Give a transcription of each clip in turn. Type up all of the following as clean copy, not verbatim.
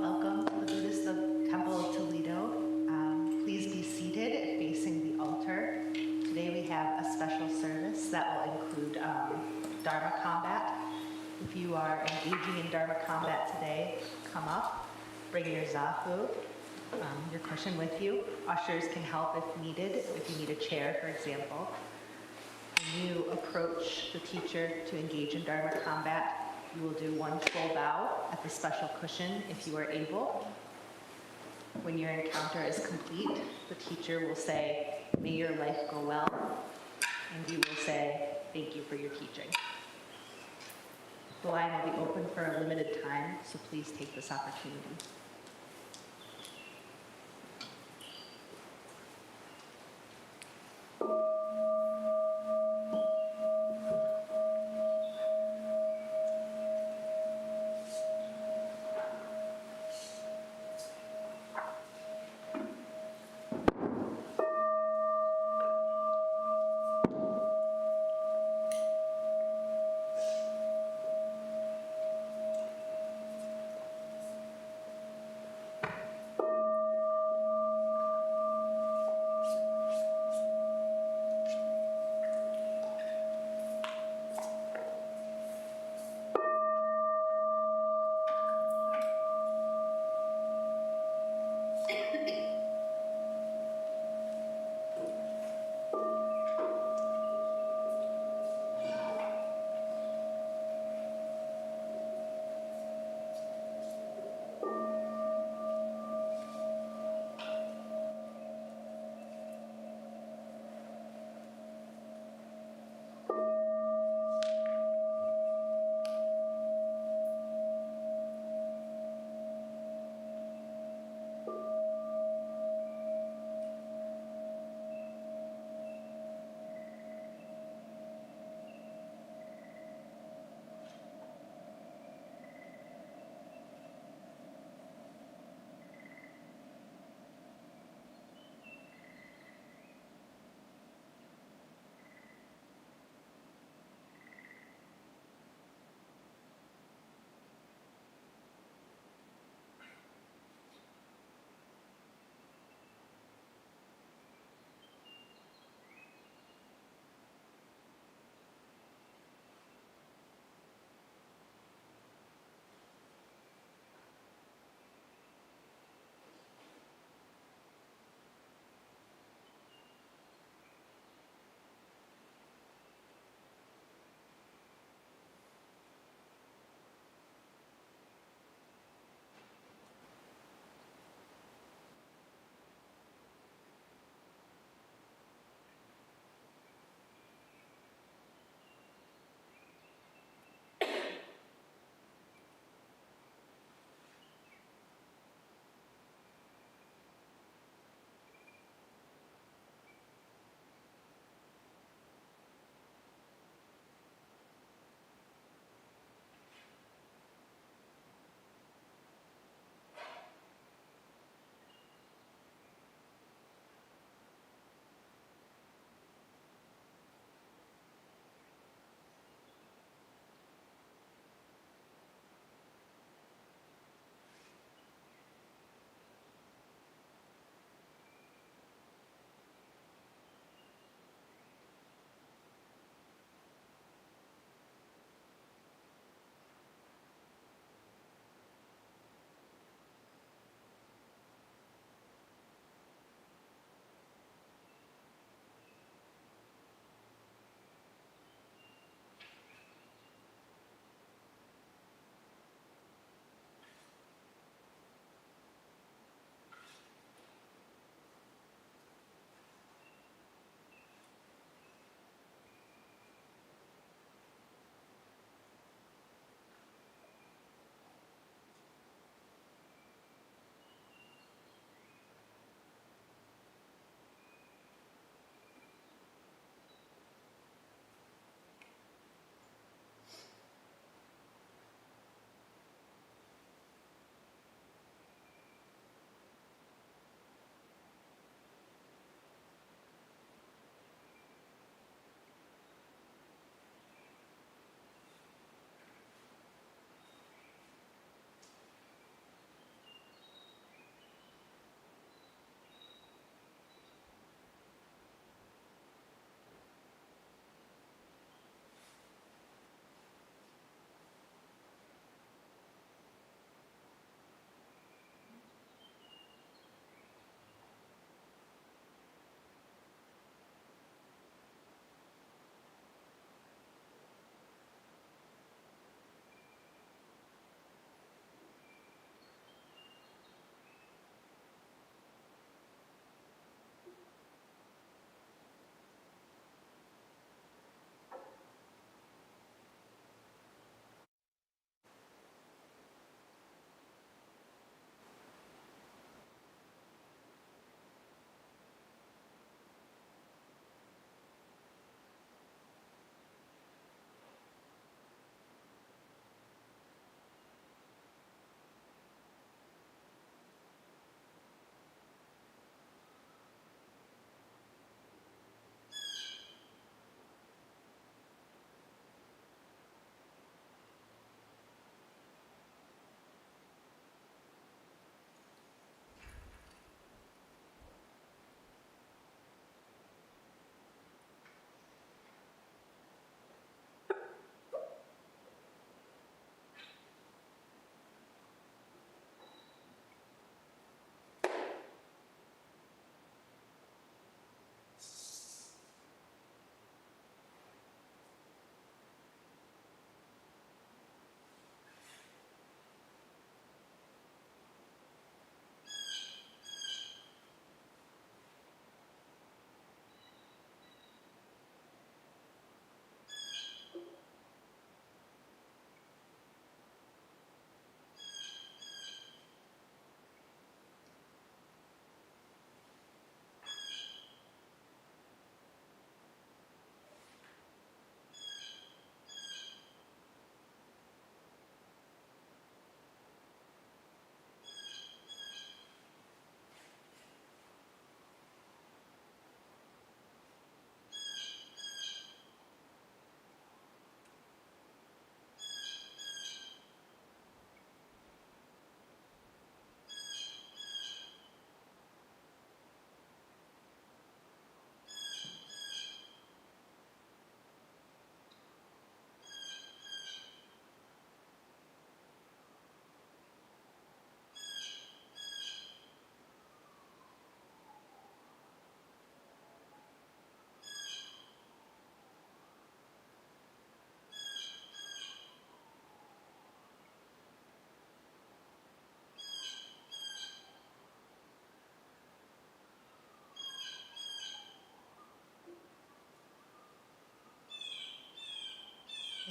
Welcome to the Buddhist Temple of Toledo. Please be seated facing the altar. Today we have a special service that will include Dharma combat. If you are engaging in Dharma combat today, come up, bring your zafu, your cushion with you. Ushers can help if needed, if you need a chair, for example. When you approach the teacher to engage in Dharma combat, you will do one full bow at the special cushion if you are able. When your encounter is complete, the teacher will say, "May your life go well," and you will say, "Thank you for your teaching." The line will be open for a limited time, so please take this opportunity.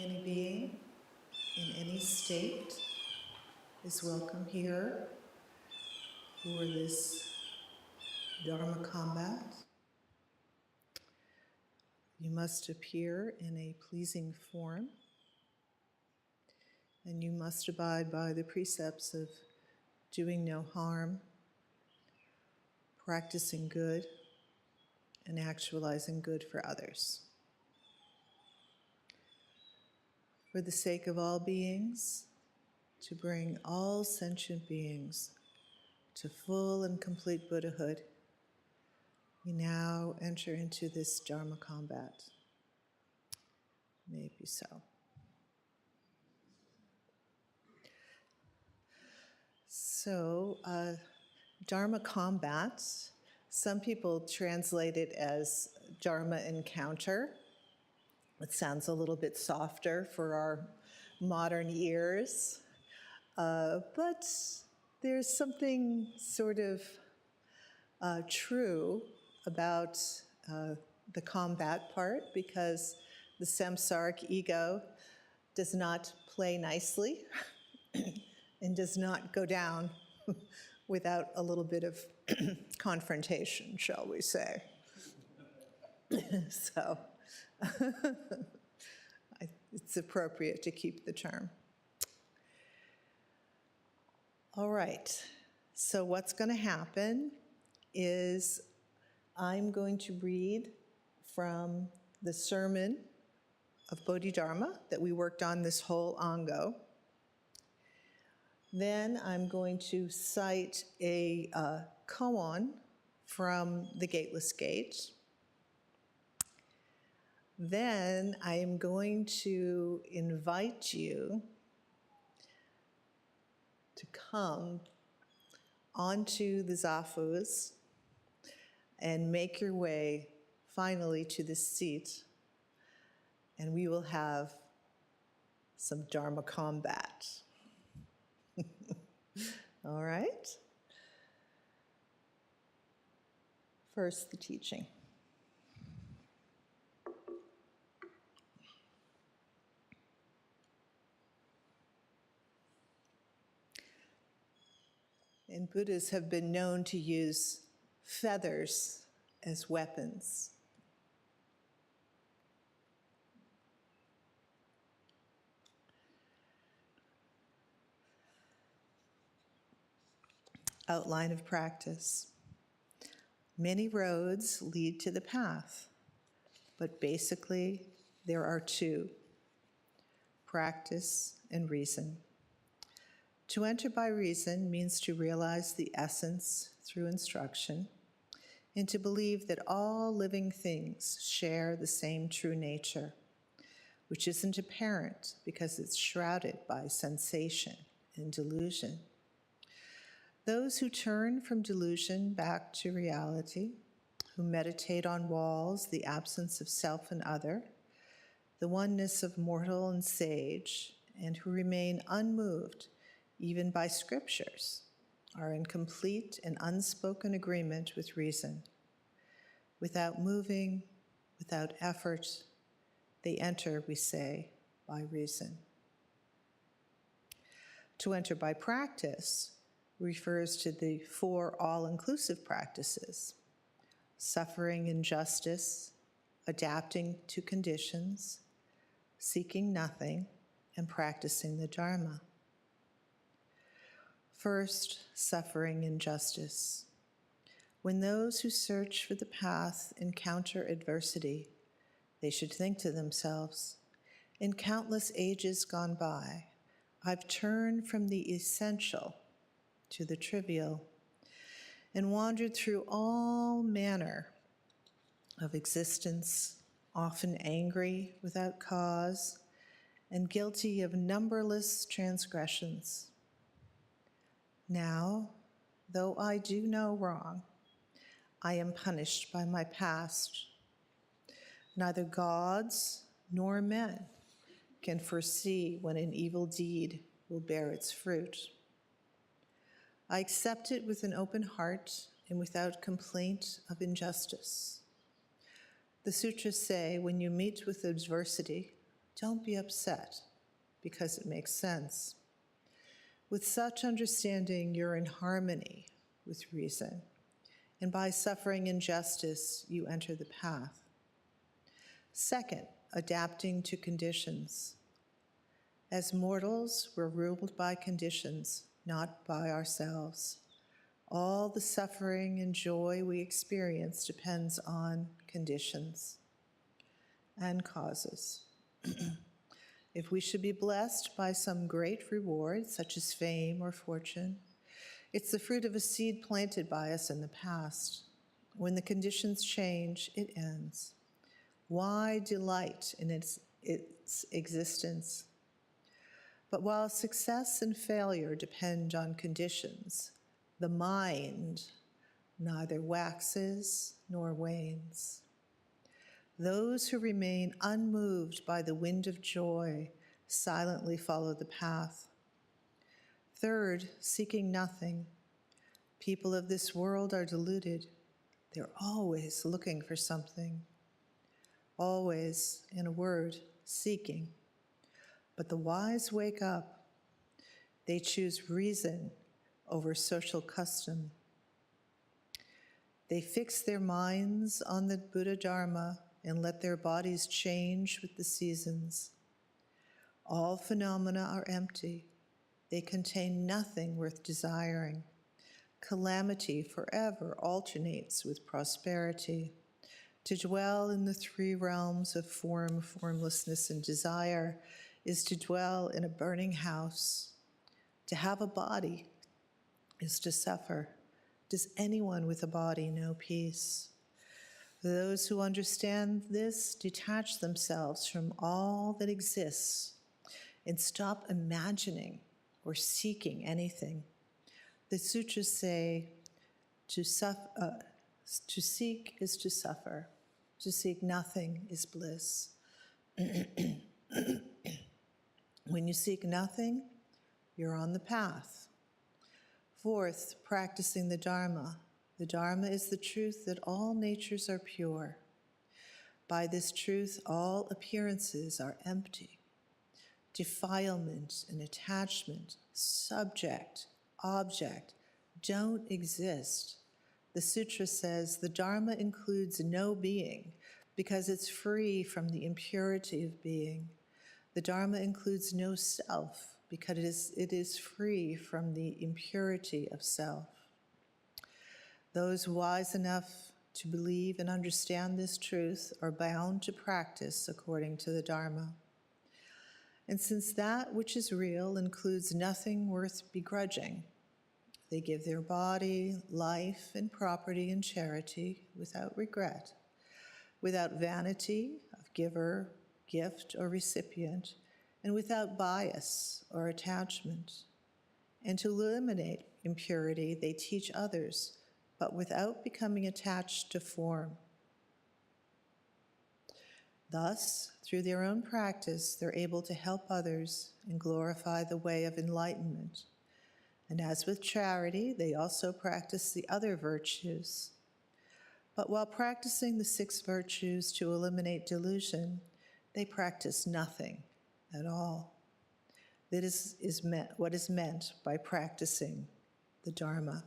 Any being in any state is welcome here for this Dharma combat. You must appear in a pleasing form, and you must abide by the precepts of doing no harm, practicing good, and actualizing good for others. For the sake of all beings, to bring all sentient beings to full and complete Buddhahood, we now enter into this Dharma combat. May it be so. So, Dharma combat, some people translate it as Dharma encounter. It sounds a little bit softer for our modern ears, but there's something sort of true about the combat part, because the samsaric ego does not play nicely and does not go down without a little bit of confrontation, shall we say. So it's appropriate to keep the term. All right, so what's going to happen is I'm going to read from the sermon of Bodhidharma that we worked on this whole Ango. Then I'm going to cite a koan from the Gateless Gate. Then I am going to invite you to come onto the zafus and make your way finally to this seat, and we will have some Dharma combat. All right? First, the teaching. And Buddhas have been known to use feathers as weapons. Outline of practice. Many roads lead to the path, but basically there are two: practice and reason. To enter by reason means to realize the essence through instruction, and to believe that all living things share the same true nature, which isn't apparent because it's shrouded by sensation and delusion. Those who turn from delusion back to reality, who meditate on walls, the absence of self and other, the oneness of mortal and sage, and who remain unmoved even by scriptures, are in complete and unspoken agreement with reason. Without moving, without effort, they enter, we say, by reason. To enter by practice refers to the four all-inclusive practices: suffering injustice, adapting to conditions, seeking nothing, and practicing the Dharma. First, suffering injustice. When those who search for the path encounter adversity, they should think to themselves, in countless ages gone by, I've turned from the essential to the trivial and wandered through all manner of existence, often angry without cause and guilty of numberless transgressions. Now, though I do no wrong, I am punished by my past. Neither gods nor men can foresee when an evil deed will bear its fruit. I accept it with an open heart and without complaint of injustice. The sutras say when you meet with adversity, Don't be upset, because it makes sense. With such understanding, you're in harmony with reason, and by suffering injustice, you enter the path. Second, adapting to conditions. As mortals, we're ruled by conditions, not by ourselves. All the suffering and joy we experience depends on conditions and causes. If we should be blessed by some great reward, such as fame or fortune, it's the fruit of a seed planted by us in the past. When the conditions change, it ends. Why delight in its existence? But while success and failure depend on conditions, the mind neither waxes nor wanes. Those who remain unmoved by the wind of joy silently follow the path. Third, seeking nothing. People of this world are deluded. They're always looking for something. Always, in a word, seeking. But the wise wake up. They choose reason over social custom. They fix their minds on the Buddha Dharma and let their bodies change with the seasons. All phenomena are empty. They contain nothing worth desiring. Calamity forever alternates with prosperity. To dwell in the three realms of form, formlessness, and desire is to dwell in a burning house. To have a body is to suffer. Does anyone with a body know peace? Those who understand this detach themselves from all that exists and stop imagining or seeking anything. The sutras say to seek is to suffer. To seek nothing is bliss. When you seek nothing, you're on the path. Fourth, practicing the Dharma. The Dharma is the truth that all natures are pure. By this truth, all appearances are empty. Defilement and attachment, subject, object, don't exist. The sutra says the Dharma includes no being because it's free from the impurity of being. The Dharma includes no self because it is free from the impurity of self. Those wise enough to believe and understand this truth are bound to practice according to the Dharma. And since that which is real includes nothing worth begrudging, they give their body, life, and property in charity without regret, without vanity of giver, gift, or recipient, and without bias or attachment. And to eliminate impurity, they teach others, but without becoming attached to form. Thus, through their own practice, they're able to help others and glorify the way of enlightenment. And as with charity, they also practice the other virtues. But while practicing the 6 virtues to eliminate delusion, they practice nothing at all. That is what is meant by practicing the Dharma.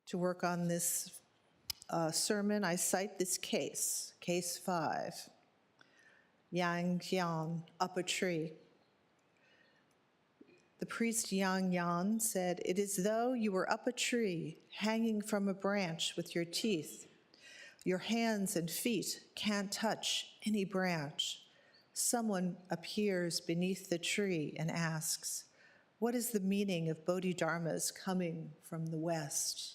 To work on this sermon, I cite this case, case 5. Yang Jian, up a tree. The priest Yang Yan said, "It is though you were up a tree, hanging from a branch with your teeth. Your hands and feet can't touch any branch. Someone appears beneath the tree and asks, 'What is the meaning of Bodhidharmas coming from the west?'"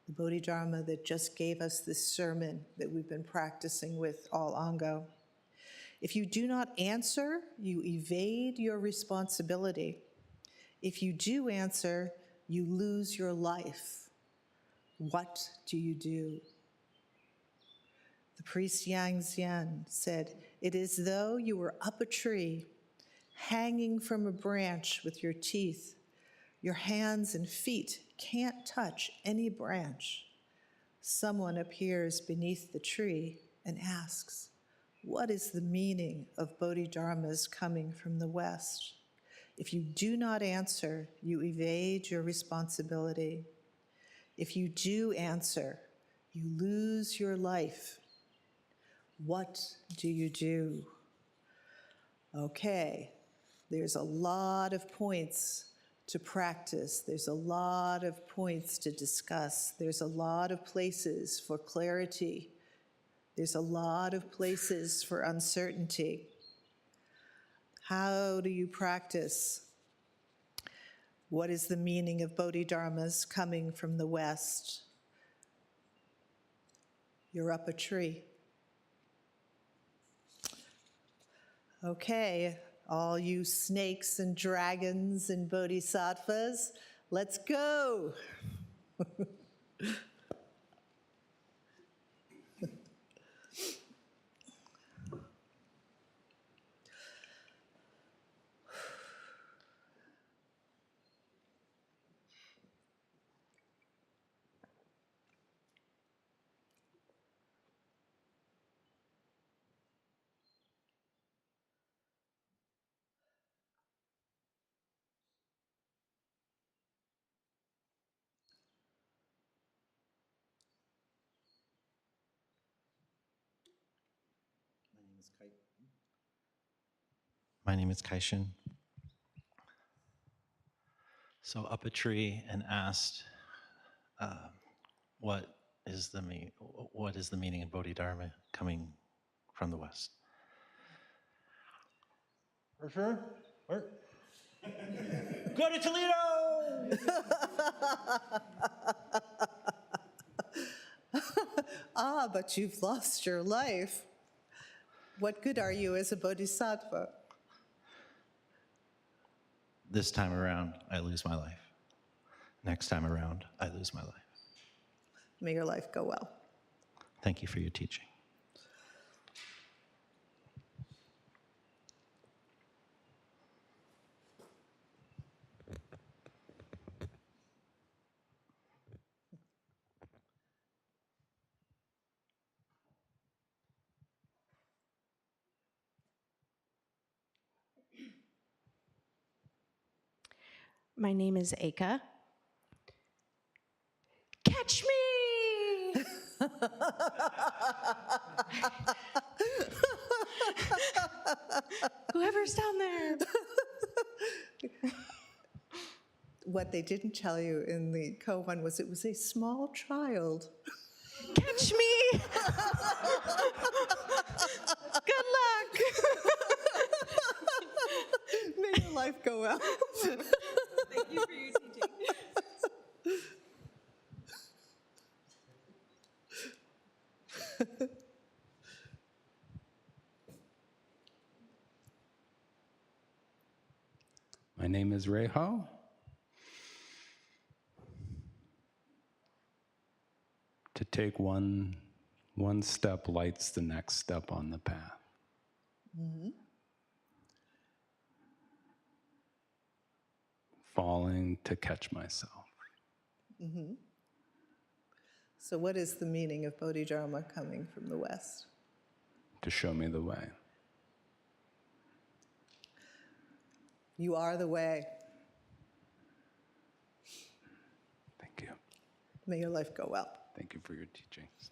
The Bodhidharma that just gave us this sermon that we've been practicing with all Ango. If you do not answer, you evade your responsibility. If you do answer, you lose your life. What do you do? The priest Yang Xian said, "It is though you were up a tree, hanging from a branch with your teeth. Your hands and feet can't touch any branch. Someone appears beneath the tree and asks, "What is the meaning of Bodhidharma's coming from the West?" If you do not answer, you evade your responsibility. If you do answer, you lose your life. What do you do? Okay, there's a lot of points to practice. There's a lot of points to discuss. There's a lot of places for clarity. There's a lot of places for uncertainty. How do you practice? What is the meaning of Bodhidharma's coming from the West? You're up a tree. Okay, all you snakes and dragons and bodhisattvas, let's go. My name is Kaishin. So up a tree and asked, what is the meaning of Bodhidharma coming from the West? For sure. Where? Go to Toledo! Ah, but you've lost your life. What good are you as a bodhisattva? This time around, I lose my life. Next time around, I lose my life. May your life go well. Thank you for your teaching. My name is Aka. Catch me! Whoever's down there. What they didn't tell you in the koan was it was a small child. Catch me! Good luck! May your life go well. Thank you for your teaching. My name is Reho. To take one step lights the next step on the path. Mm-hmm. Falling to catch myself. Mm-hmm. So what is the meaning of Bodhidharma coming from the West? To show me the way. You are the way. Thank you. May your life go well. Thank you for your teachings.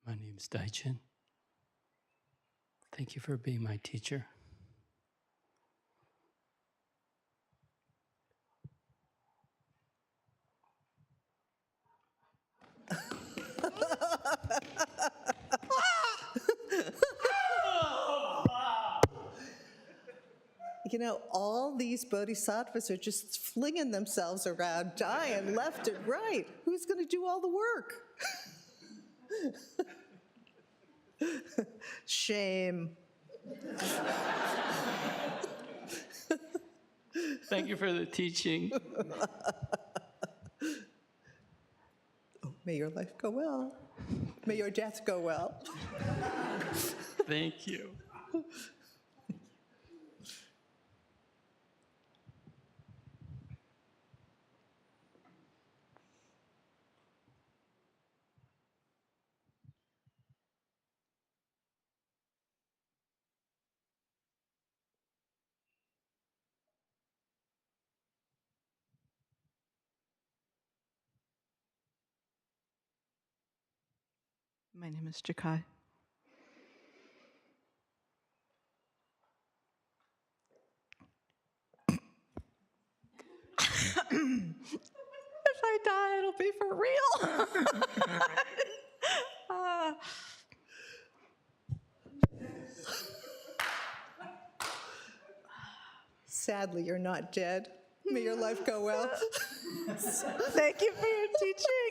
My name is Daichin. Thank you for being my teacher. all these bodhisattvas are just flinging themselves around, dying left and right. Who's going to do all the work? Shame. Thank you for the teaching. Oh, may your life go well. May your death go well. Thank you. My name is Jakai. If I die, it'll be for real. Sadly, you're not dead. May your life go well. Thank you for your teaching.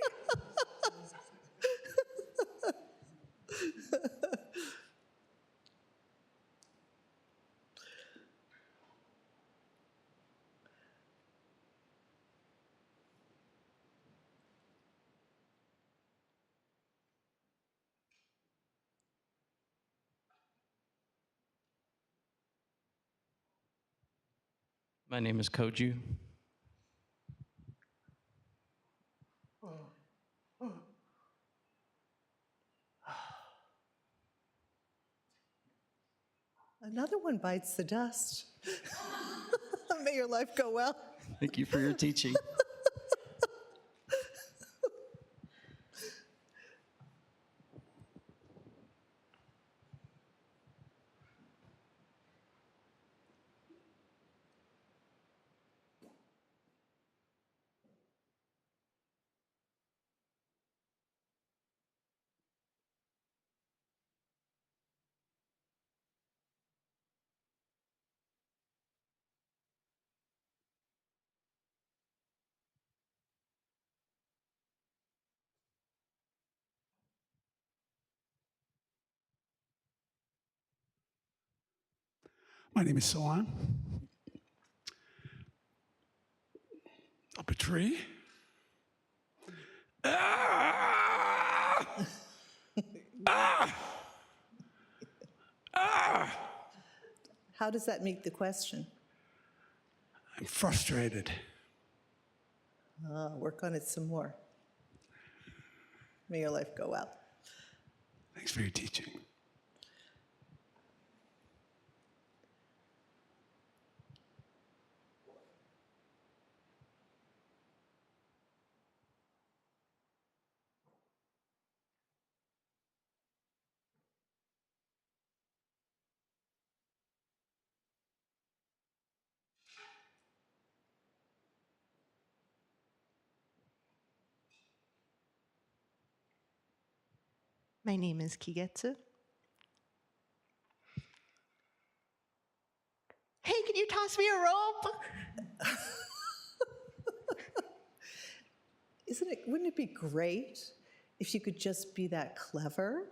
My name is Koju. Another one bites the dust. May your life go well. Thank you for your teaching. My name is Solan. Up a tree. Ah! Ah! Ah! How does that meet the question? I'm frustrated. Work on it some more. May your life go well. Thanks for your teaching. My name is Kigetsu. Hey, can you toss me a rope? Wouldn't it be great if you could just be that clever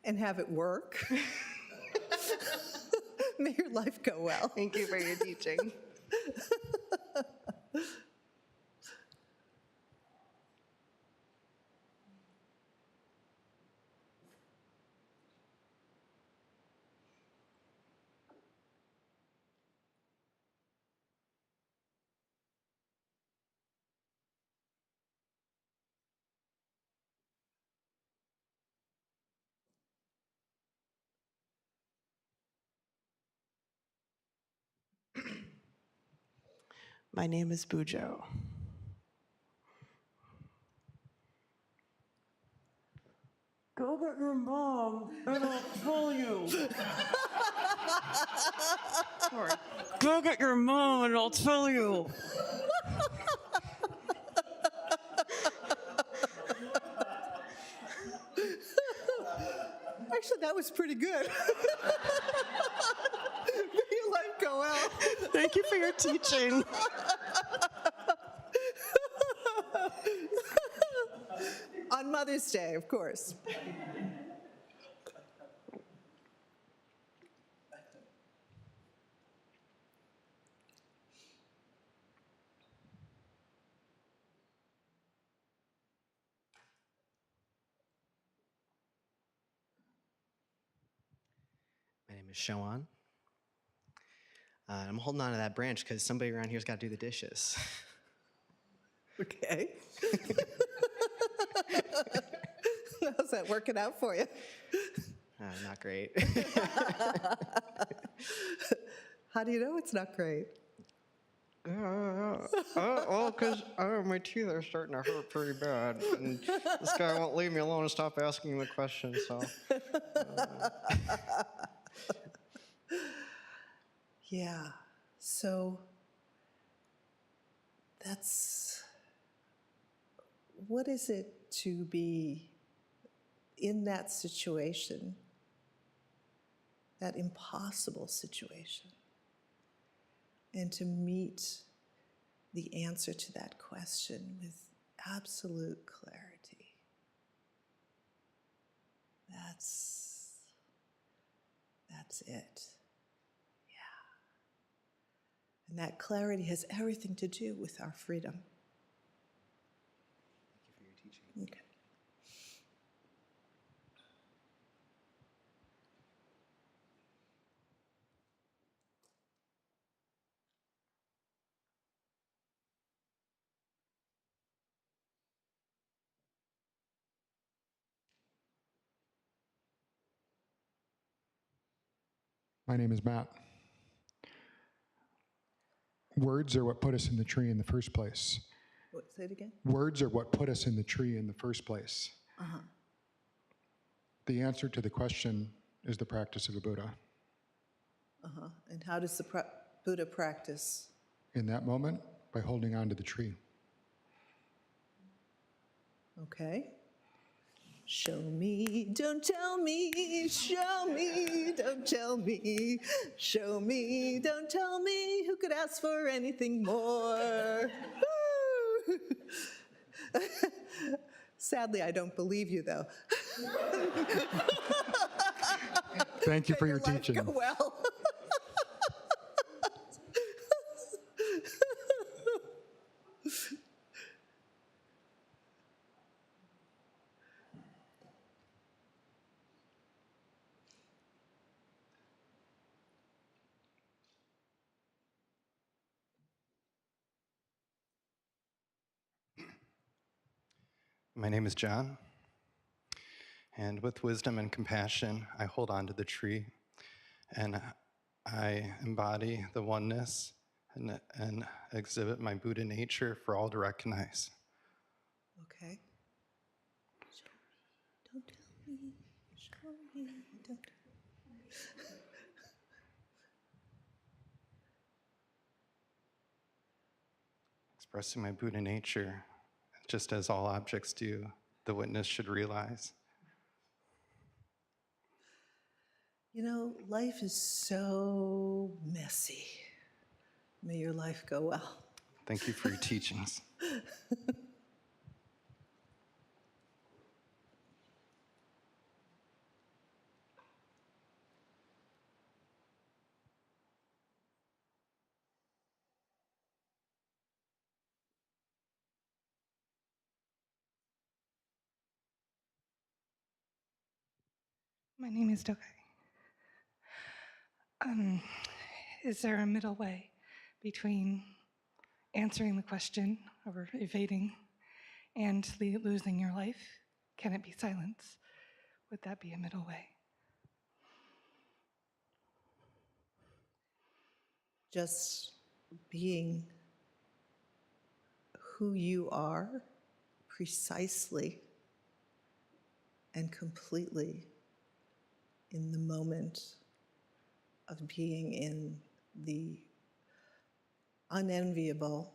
and have it work? May your life go well. Thank you for your teaching. My name is Bujo. Go get your mom, and I'll tell you. Go get your mom, and I'll tell you. Actually, that was pretty good. May your life go well. Thank you for your teaching. On Mother's Day, of course. My name is Shoan. I'm holding on to that branch because somebody around here's got to do the dishes. Okay. How's that working out for you? Not great. How do you know it's not great? Well, because my teeth are starting to hurt pretty bad. And this guy won't leave me alone and stop asking the questions, so. Yeah. So that's, what is it to be in that situation, that impossible situation, and to meet the answer to that question with absolute clarity? That's it. And that clarity has everything to do with our freedom. Thank you for your teaching. Okay. My name is Matt. Words are what put us in the tree in the first place. What, say it again? Words are what put us in the tree in the first place. Uh-huh. The answer to the question is the practice of a Buddha. Uh-huh. And how does the Buddha practice? In that moment, by holding on to the tree. Okay. Show me, don't tell me, show me, don't tell me, show me, don't tell me, who could ask for anything more? Woo! Sadly, I don't believe you, though. Thank you for your life teaching. go well. My name is John, and with wisdom and compassion, I hold on to the tree, and I embody the oneness and exhibit my Buddha nature for all to recognize. Okay. Don't tell me, show me, don't. Expressing my Buddha nature, just as all objects do, the witness should realize. You know, life is so messy. May your life go well. Thank you for your teachings. My name is Dokai. Is there a middle way between answering the question or evading and losing your life? Can it be silence? Would that be a middle way? Just being who you are precisely and completely in the moment of being in the unenviable,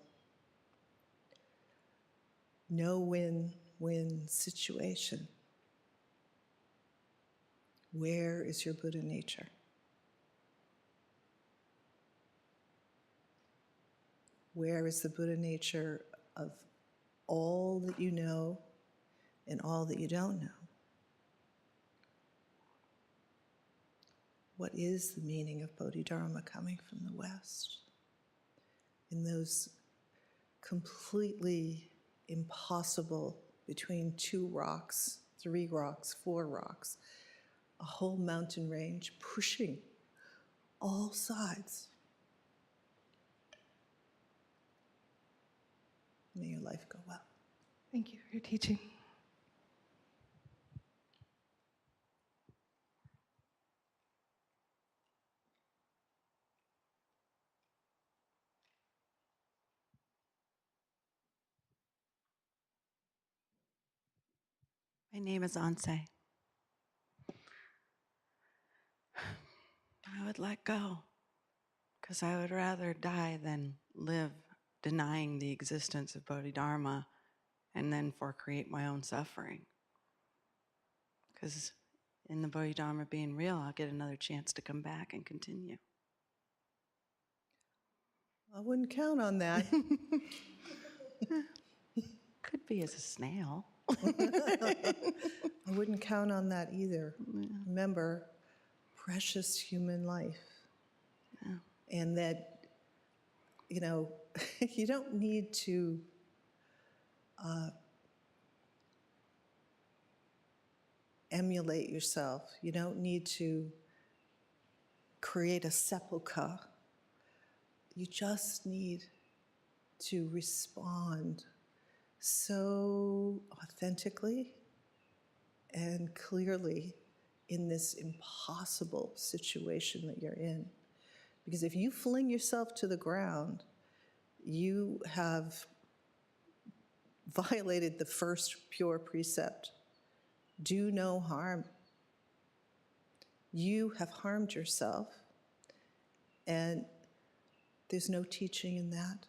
no win-win situation. Where is your Buddha nature? Where is the Buddha nature of all that you know and all that you don't know? What is the meaning of Bodhidharma coming from the West? In those completely impossible, between 2 rocks, 3 rocks, 4 rocks, a whole mountain range pushing all sides. May your life go well. Thank you for your teaching. My name is Anse. I would let go because I would rather die than live denying the existence of Bodhidharma and then create my own suffering. Because in the Bodhidharma being real, I'll get another chance to come back and continue. I wouldn't count on that. Could be as a snail. I wouldn't count on that either. Remember, precious human life. Yeah. And that, you know, you don't need to emulate yourself. You don't need to create a sepulchre. You just need to respond so authentically and clearly in this impossible situation that you're in. Because if you fling yourself to the ground, you have violated the first pure precept. Do no harm. You have harmed yourself, and there's no teaching in that.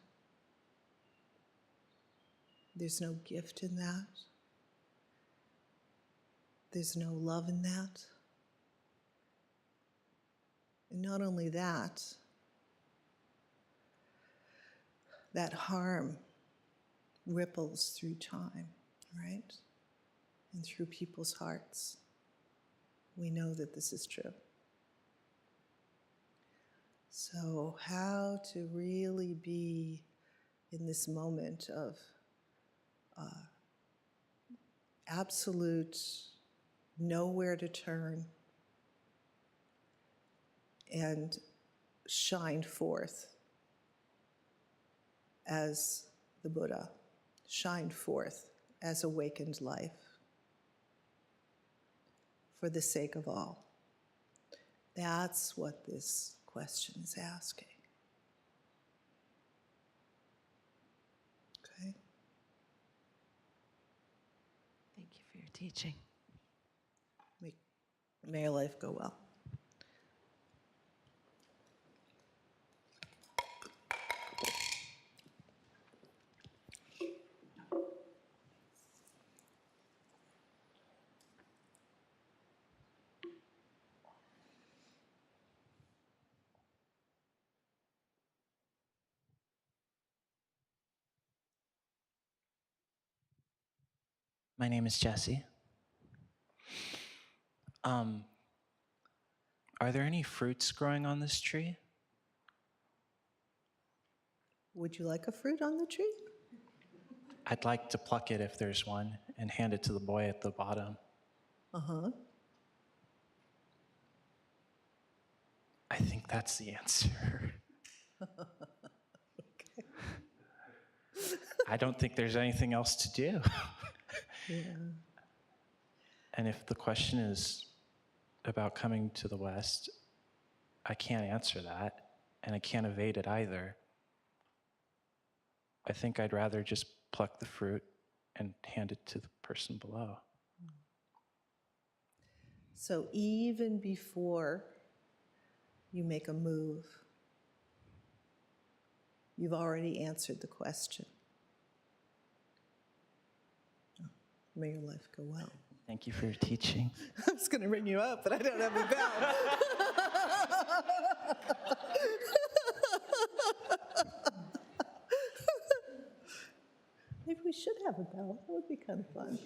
There's no gift in that. There's no love in that. And not only that, that harm ripples through time, right? And through people's hearts. We know that this is true. So how to really be in this moment of absolute nowhere to turn and shine forth as the Buddha, shine forth as awakened life for the sake of all. That's what this question is asking. Okay? Thank you for your teaching. May your life go well. My name is Jesse. Are there any fruits growing on this tree? Would you like a fruit on the tree? I'd like to pluck it if there's one and hand it to the boy at the bottom. Uh-huh. I think that's the answer. Okay. I don't think there's anything else to do. Yeah. And if the question is about coming to the West, I can't answer that, and I can't evade it either. I think I'd rather just pluck the fruit and hand it to the person below. So even before you make a move, you've already answered the question. May your life go well. Thank you for your teaching. I was going to ring you up, but I don't have a bell. we should have a bell. That would be kind of fun.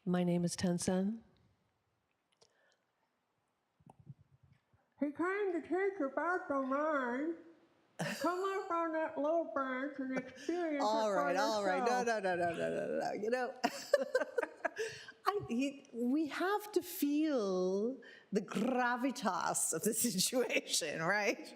My name is Tensen. He came to teach about the mind. Come up on that low branch and experience All it right, for all right. No, yourself. no. You know, we have to feel the gravitas of the situation, right?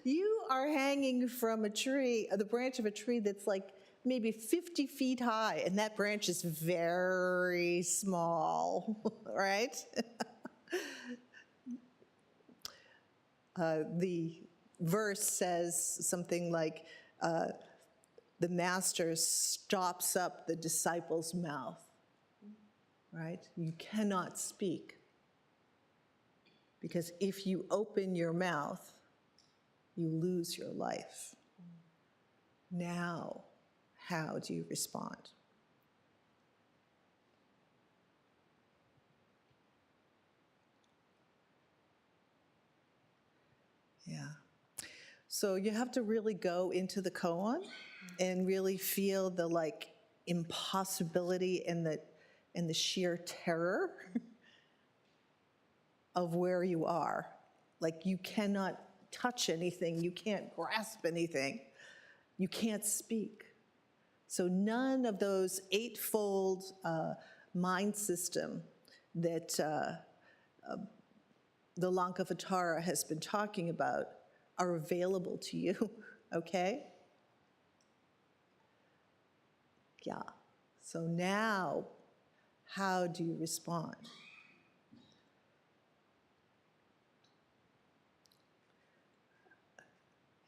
You are hanging from a tree, the branch of a tree that's like maybe 50 feet high, and that branch is very small, right? The verse says something like, the master stops up the disciple's mouth, right? You cannot speak, because if you open your mouth, you lose your life. Now, how do you respond? Yeah. So you have to really go into the koan and really feel the like impossibility and the sheer terror of where you are. Like you cannot touch anything, you can't grasp anything, you can't speak. So none of those eightfold mind system that the Lankavatara has been talking about are available to you, okay? Yeah. So now, how do you respond?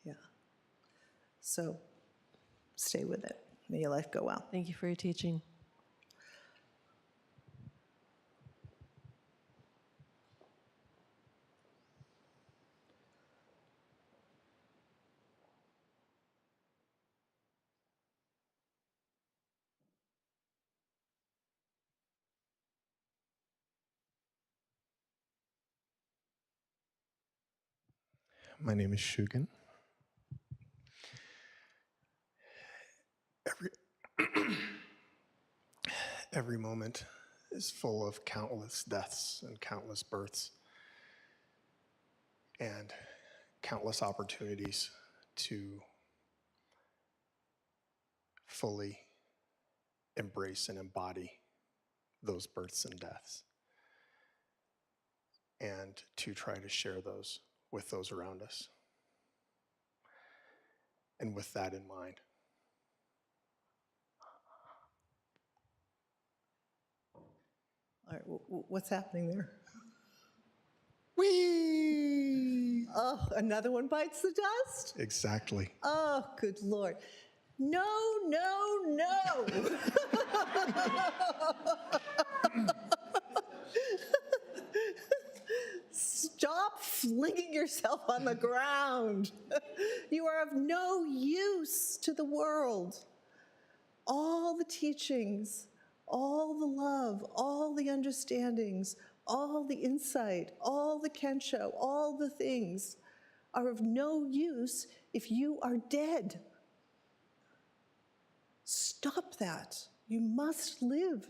Yeah. So stay with it. May your life go well. Thank you for your teaching. My name is Shugen. Every moment is full of countless deaths and countless births and countless opportunities to fully embrace and embody those births and deaths, and to try to share those with those around us. And with that in mind, All right, what's happening there? whee! Oh, another one bites the dust? Exactly. Oh, good Lord. No, no, no. Stop flinging yourself on the ground. You are of no use to the world. All the teachings, all the love, all the understandings, all the insight, all the kensho, all the things are of no use if you are dead. Stop that. You must live.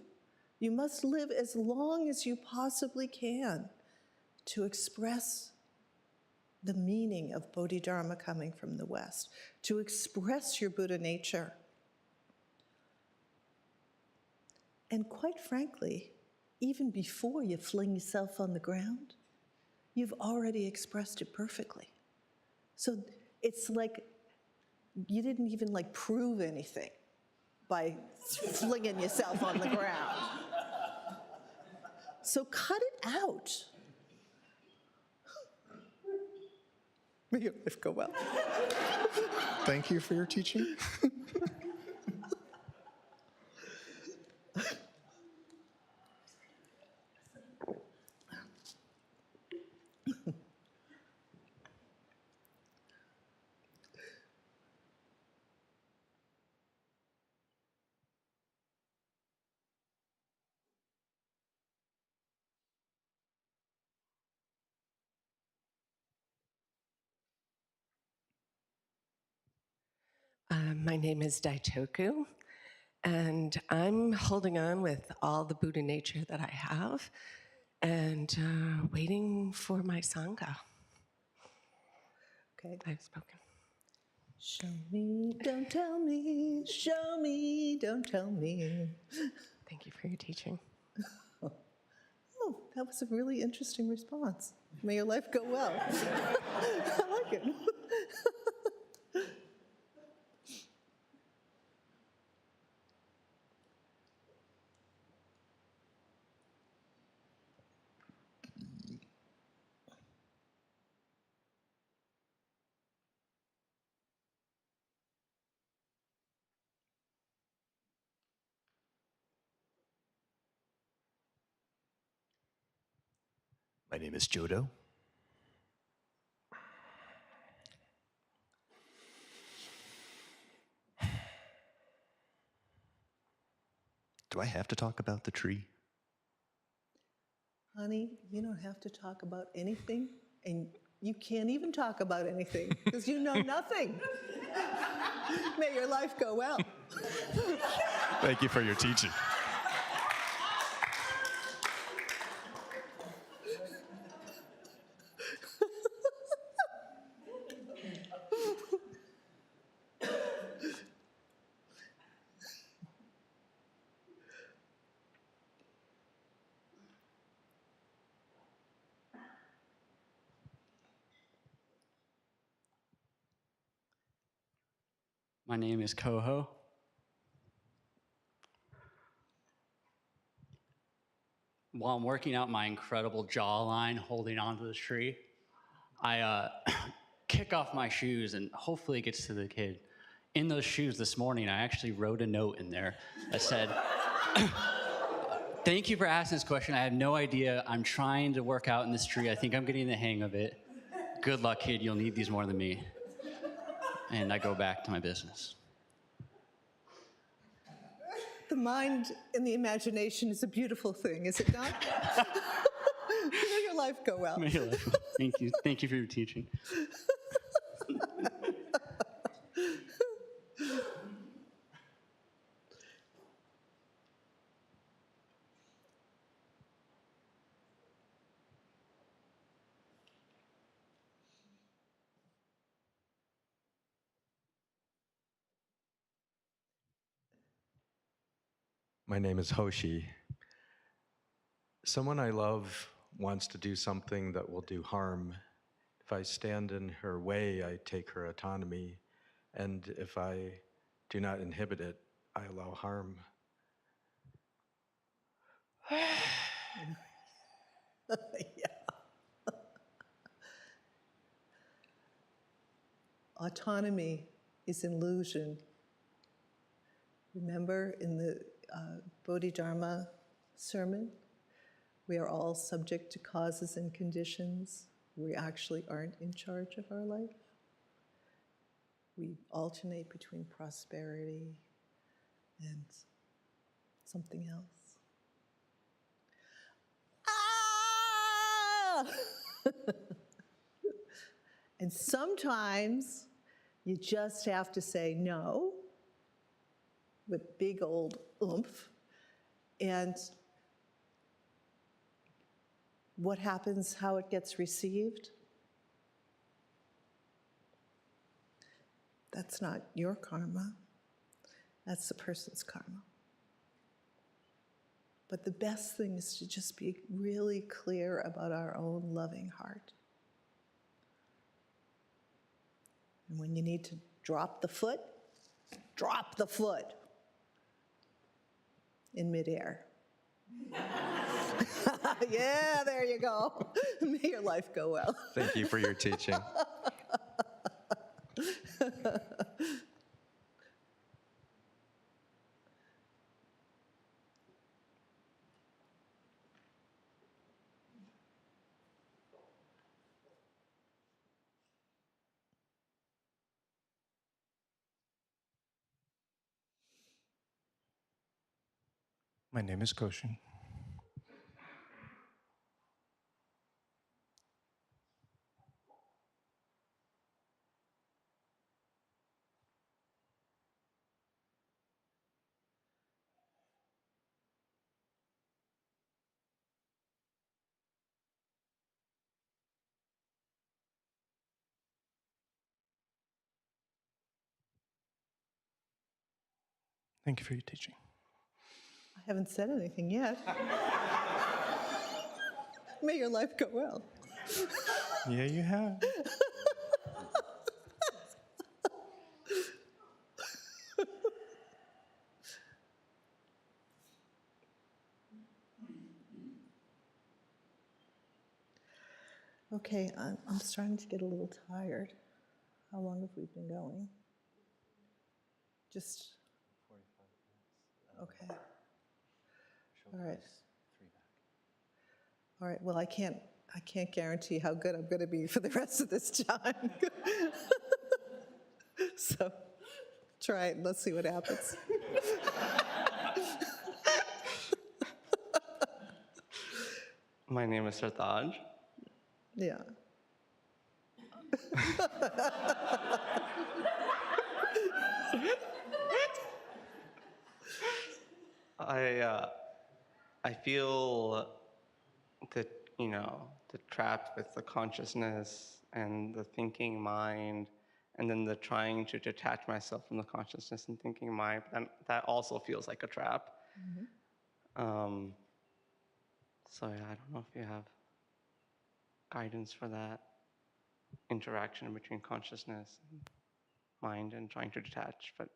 You must live as long as you possibly can to express the meaning of Bodhidharma coming from the West, to express your Buddha nature. And quite frankly, even before you fling yourself on the ground, you've already expressed it perfectly. So it's like you didn't even like prove anything by flinging yourself on the ground. So cut it out. May your life go well. Thank you for your teaching. My name is Daitoku, and I'm holding on with all the Buddha nature that I have and waiting for my Sangha. Okay. I've spoken. Show me, don't tell me. Show me, don't tell me. Thank you for your teaching. Oh, that was a really interesting response. May your life go well. I like it. My name is Jodo. Do I have to talk about the tree? Honey, you don't have to talk about anything, and you can't even talk about anything because you know nothing. May your life go well. Thank you for your teaching. My name is Koho. While I'm working out my incredible jawline holding onto this tree, I kick off my shoes and hopefully it gets to the kid. In those shoes this morning, I actually wrote a note in there that said, thank you for asking this question. I had no idea. I'm trying to work out in this tree. I think I'm getting the hang of it. Good luck, kid. You'll need these more than me. And I go back to my business. The mind and the imagination is a beautiful thing, is it not? May your life go well. May your life go well. Thank you. Thank you for your teaching. My name is Hoshi. Someone I love wants to do something that will do harm. If I stand in her way, I take her autonomy. And if I do not inhibit it, I allow harm. Yeah. Autonomy is an illusion. Remember in the Bodhidharma sermon, we are all subject to causes and conditions. We actually aren't in charge of our life. We alternate between prosperity and something else. Ah! And sometimes you just have to say no with big old oomph. And what happens, how it gets received, that's not your karma. That's the person's karma. But the best thing is to just be really clear about our own loving heart. And when you need to drop the foot in midair. Yeah, there you go. May your life go well. Thank you for your teaching. My name is Koshin. Thank you for your teaching. I haven't said anything yet. May your life go well. Yeah, you have. Okay, I'm starting to get a little tired. How long have we been going? Just 45 minutes. Okay. All right. All right. Well, I can't guarantee how good I'm going to be for the rest of this time. So try it and let's see what happens. My name is Sartaj. Yeah. I feel that, the trapped with the consciousness and the thinking mind, and then the trying to detach myself from the consciousness and thinking mind. That also feels like a trap. Mm-hmm. So yeah, I don't know if you have guidance for that interaction between consciousness and mind and trying to detach, but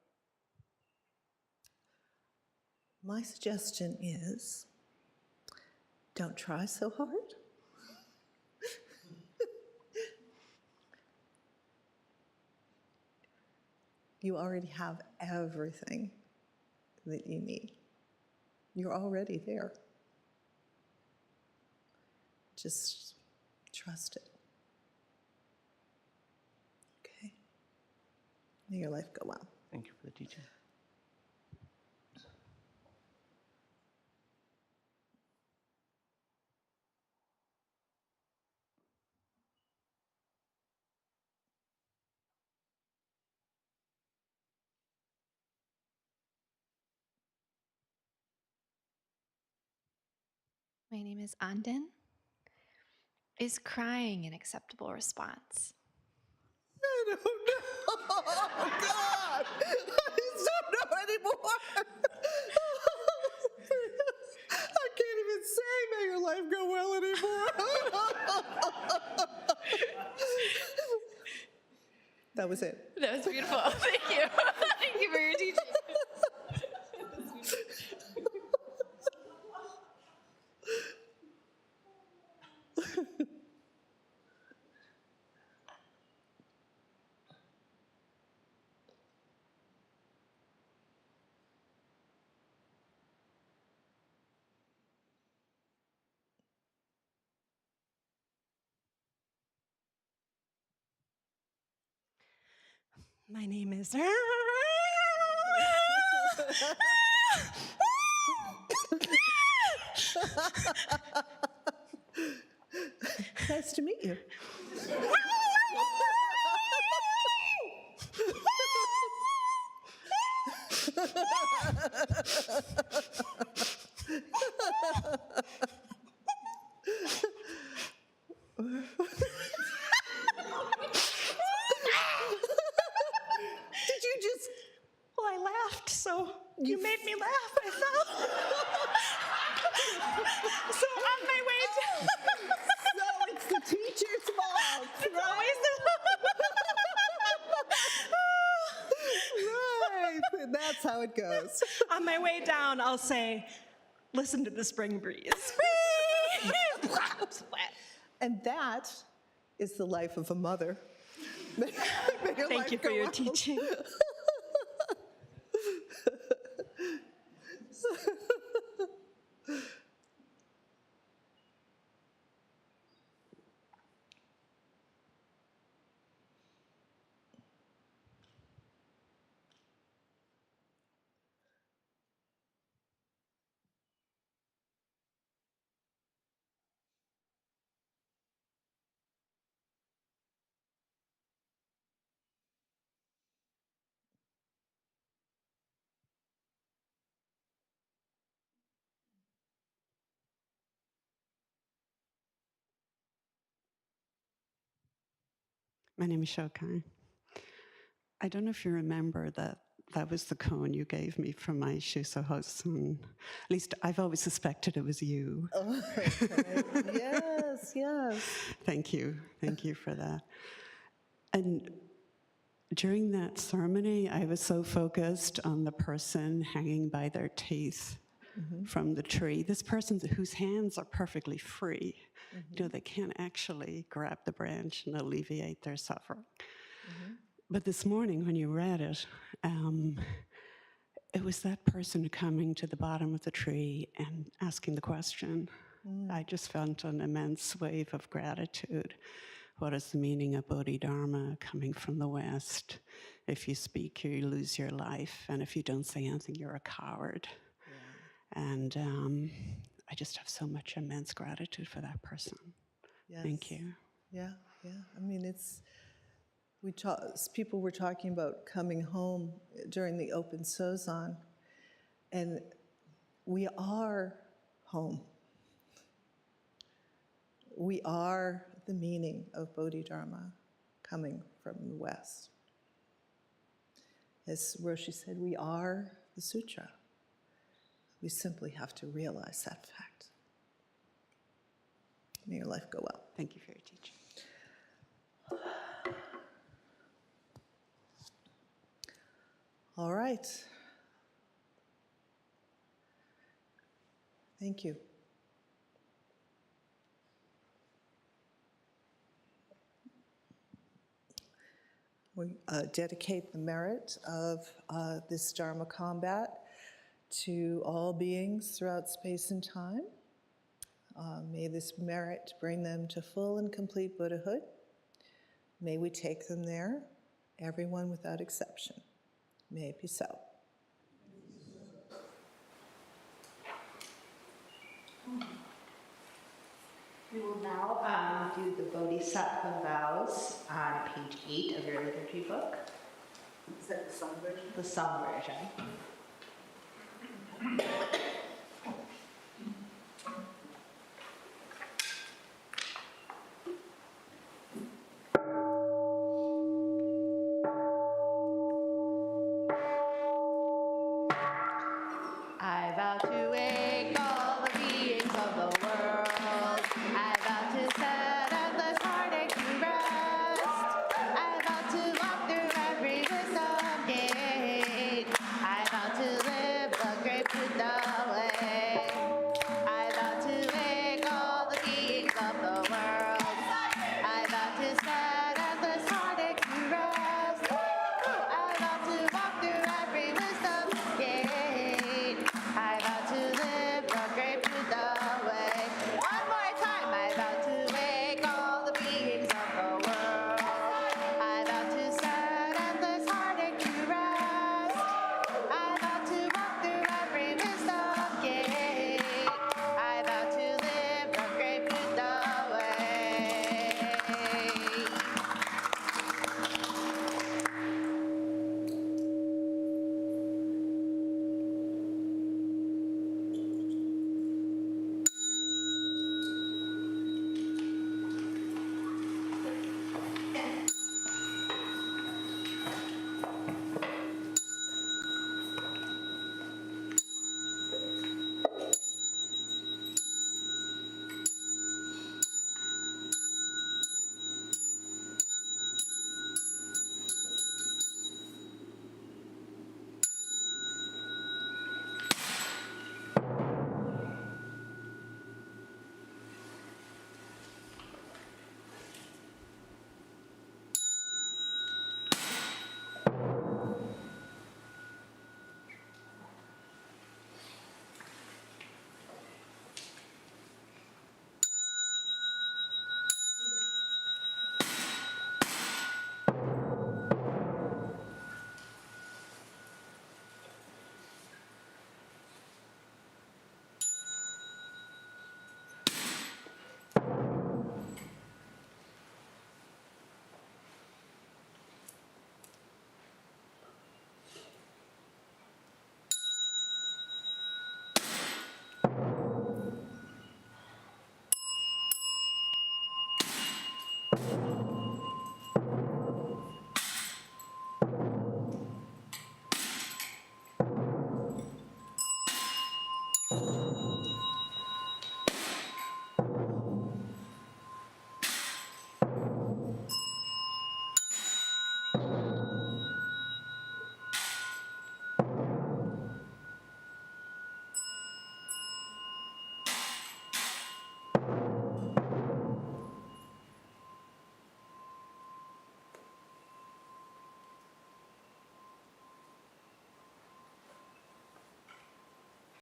My suggestion is don't try so hard. You already have everything that you need. You're already there. Just trust it. Okay? May your life go well. thank you for the teaching. My name is Anden. Is crying an acceptable response? I don't know. Oh, God. I just don't know anymore. I can't even say may your life go well anymore. That was it. That was beautiful. Thank you. Thank you for your teaching. My name is... Nice to meet you. Did you just... Well, I laughed, so you made me laugh, I felt. So on my way to... So it's the teacher's fault, It's right? always Right, that's how it goes. On my way down, I'll say, listen to the spring breeze. And that is the life of a mother. Thank you for your teaching. My name is Shokai. I don't know if you remember that that was the cone you gave me from my Shuso-hosen. At least I've always suspected it was you. Oh, okay. Yes, yes. Thank you for that. And during that ceremony, I was so focused on the person hanging by their teeth from the tree. This person whose hands are perfectly free. You know, they can't actually grab the branch and alleviate their suffering. But this morning when you read it, it was that person coming to the bottom of the tree and asking the question. I just felt an immense wave of gratitude. What is the meaning of Bodhidharma coming from the West? If you speak, you lose your life. And if you don't say anything, you're a coward. And I just have so much immense gratitude for that person. Yes. Thank you. Yeah. I mean, people were talking about coming home during the open Sozan, and we are home. We are the meaning of Bodhidharma coming from the West. As Roshi said, we are the sutra. We simply have to realize that fact. May your life go well. Thank you for your teaching. All right. Thank you. We dedicate the merit of this Dharma combat to all beings throughout space and time. May this merit bring them to full and complete Buddhahood. May we take them there, everyone without exception. May it be so. We will now do the Bodhisattva vows on page 8 of your liturgy book. Is that the sung version? The sung version. I vow to wake all the beings of the world. I vow to set endless heartache to rest. I vow to walk through every wisdom gate. I vow to live the great Buddha way. I vow to wake all the beings of the world. I vow to set endless heartache to rest. I vow to walk through every wisdom gate. I vow to live Thank you.